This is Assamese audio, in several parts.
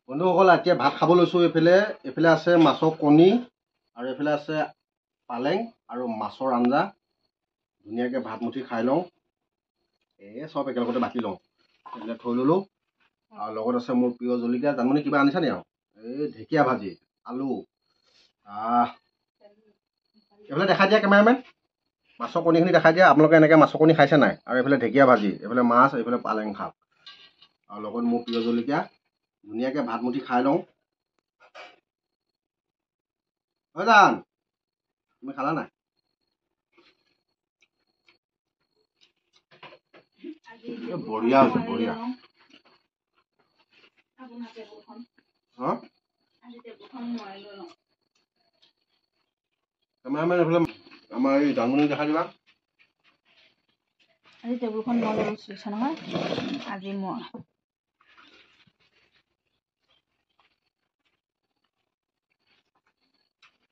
বন্ধুসকল এতিয়া ভাত খাব লৈছোঁ। এইফালে আছে মাছৰ কণী আৰু এইফালে আছে পালেং আৰু মাছৰ আঞ্জা। ধুনীয়াকৈ ভাত মুঠি খাই লওঁ। চব একেলগতে বাকি লওঁ। এইফালে থৈ ল'লোঁ আৰু লগত আছে মোৰ প্ৰিয় জলকীয়া। জানমণি কিবা আনিছা নি আৰু ঢেকীয়া ভাজি আলু। এইফালে দেখাই দিয়া কেমেৰামেন, মাছৰ কণীখিনি দেখাই দিয়া। আপোনালোকে এনেকৈ মাছৰ কণী খাইছে নাই? আৰু এইফালে ঢেকীয়া ভাজি, এইফালে মাছ, এইফালে পালেং শাক আৰু লগত মোৰ প্ৰিয় জলকীয়া। ধুনীয়াকৈ ভাত মুঠি খাই লওঁ। জান তুমি খালা নাই? বঢ়িয়া হৈছে, বঢ়িয়া। কেমেৰামেন এইফালে আমাৰ এই জানমণি দেখাই দিবা। আজি টেবুলখন মই লৈছোঁ নহয়। আজি মই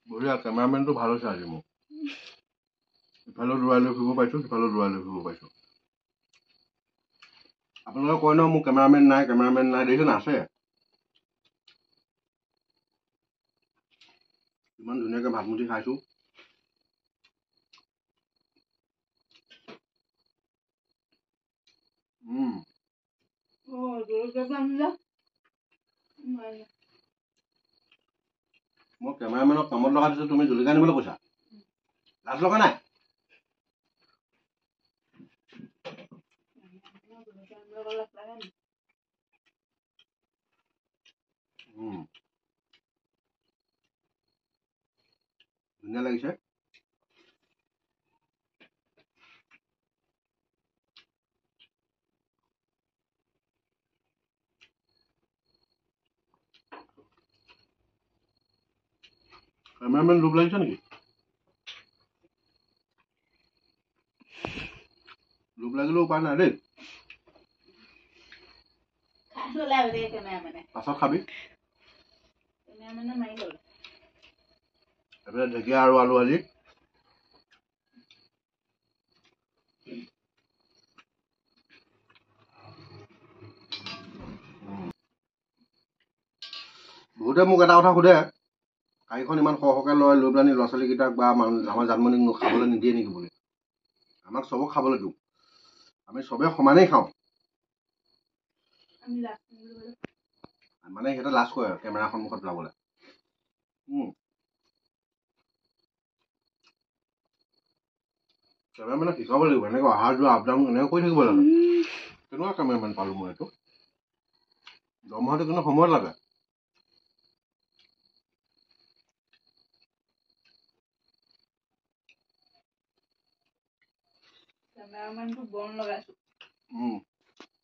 বঢ়িয়া। কেমেৰামেনটো ভাল হৈছে আজি মোৰ। ইফালেও দৌৰাই লৈ ফুৰিব পাৰিছোঁ, সিফালেও দৌৰাই লৈ ফুৰিব পাৰিছোঁ। আপোনালোকে কয় ন মোৰ কেমেৰামেন নাই, কেমেৰামেন নাই। দেখিছে না, আছে। ইমান ধুনীয়াকৈ ভাত মুঠি খাইছোঁ। মই কেমেৰামেনক কামত লগাই দিছোঁ, তুমি জলকীয়া আনিবলৈ কৈছা? লাজ লগা নাই? ধুনীয়া লাগিছে। কেমেৰামেন লোভ লাগিছে নেকি? লোভ লাগিলেও উপায় নাই দেই। পাছত খাবি। এইফালে ঢেকীয়া আৰু আলু ভাজি। বহুতে মোক এটা কথা সোধে, কাৰীখন ইমান সৰহকৈ লৈ পেলানি ল'ৰা ছোৱালীকেইটাক বা আমাৰ জানমণিক খাবলৈ নিদিয়ে নেকি বুলি। আমাক চবক খাবলৈ দিওঁ। আমি চবেই সমানেই খাওঁ। মানে সিহঁতে লাজ কৰে আৰু কেমেৰা সন্মুখত ওলাবলৈ। কেমেৰামেনক শিকাব লাগিব, এনেকৈ অহা যোৱা আপ ডাউন এনেকৈ কৰি থাকিব লাগে। কেনেকুৱা কেমেৰামেন পালোঁ মই এইটো? দৰমহাটো কিন্তু সময়ত লাগে।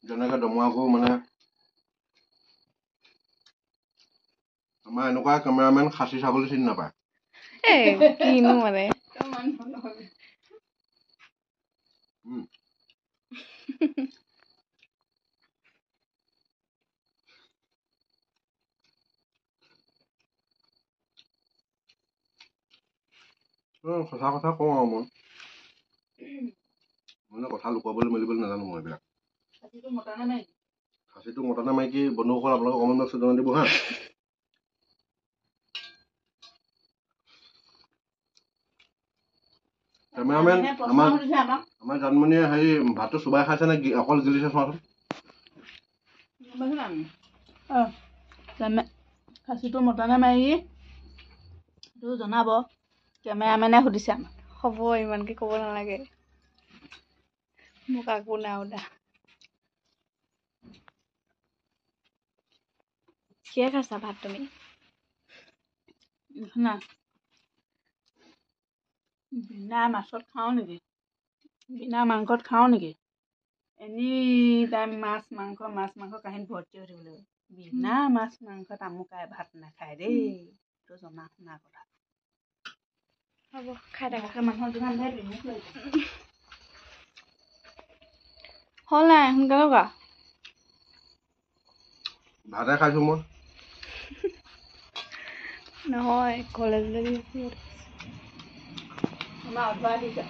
যেনেকৈ দৰমহাকো মানে আমাৰ এনেকুৱা কেমেৰামেন খাচী ছাগলী চিনি নাপায়। কিনো মানে সঁচা কথা কওঁ আৰু মই মানে কথা লুকুৱাবলৈ মেলিবলৈ নাজানো মই এইবিলাক। খাচীটো মতা নে মাইকী বন্ধুসকল আপোনালোকে কমেণ্ট বক্সত জনাই দিব হা। কেমেৰামেন আমাৰ জানমণিয়ে হেৰি ভাতটো চুবাই খাইছে নে অকল গিলিছে চোৱাচোন। খাচীটো মতা নে মাইকী সেইটো জনাব। কেমেৰামেনে সুধিছে আমাক। হ'ব, ইমানকে ক'ব নালাগে। মোক আকৌ নাই সোধা। কিহে খাইছা ভাত তুমি? বিনা মাছত খাওঁ নেকি? বিনা মাংসত খাওঁ নেকি? এনি টাইম মাছ মাংস কাহিনী ভৰ্তি হৈ থাকিব লাগিব। বিনা মাছ মাংসত আমুকাই ভাত নাখায় দেই। এইটো জনা শুনা কথা। হ'ব, খাই থাকা। মানুহৰ যিমান ভাই হ'ল নাই সোনকালে কোৱা। ভাতে খাইছোঁ মই। নহয়, কলেজলৈ গৈছোঁ। আমাৰ অধৰা দিছে।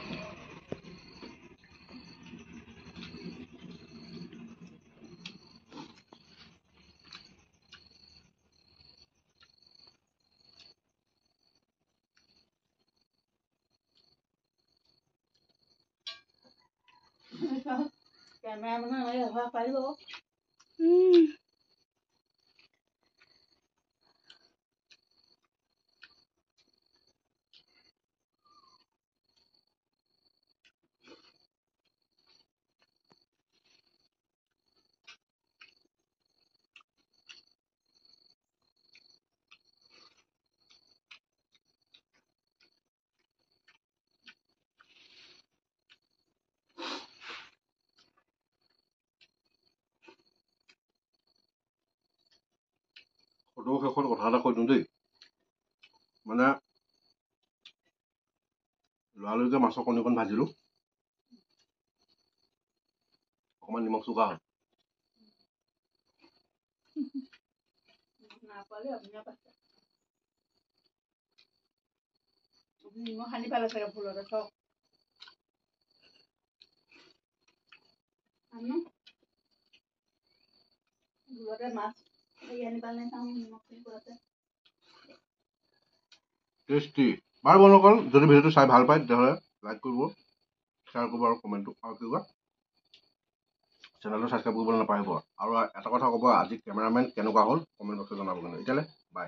কেমেৰামেনে এনেকৈ ব্যৱহাৰ পাৰিব। ফটো শেষত কথা এটা কৈ দিওঁ দেই। মানে লৰালৰিকে মাছৰ কণীকণ ভাজিলোঁ, অকণমান নিমখ চোকা হ'ল। নাপালে আপুনিয়ে পাইছে। আপুনি নিমখ সানি পালে চাগে ভুলতে চাওক। আনো ভুলতে মাছ হেৰি আনি পালে চাওঁ নিমখ সানি ভুলতে। টেষ্টি। বাৰু বন্ধুসকল, যদি ভিডিঅ'টো চাই ভাল পায় তেতিয়াহ'লে লাইক কৰিব, শ্বেয়াৰ কৰিব আৰু কমেণ্টটো আৰু কি কয় চেনেলটো ছাবস্ক্ৰাইব কৰিবলৈ নাপাহৰিব। আৰু এটা কথা ক'ব, আজি কেমেৰামেন কেনেকুৱা হ'ল কমেণ্ট বক্সত জনাব। কিন্তু এতিয়ালৈ বাই।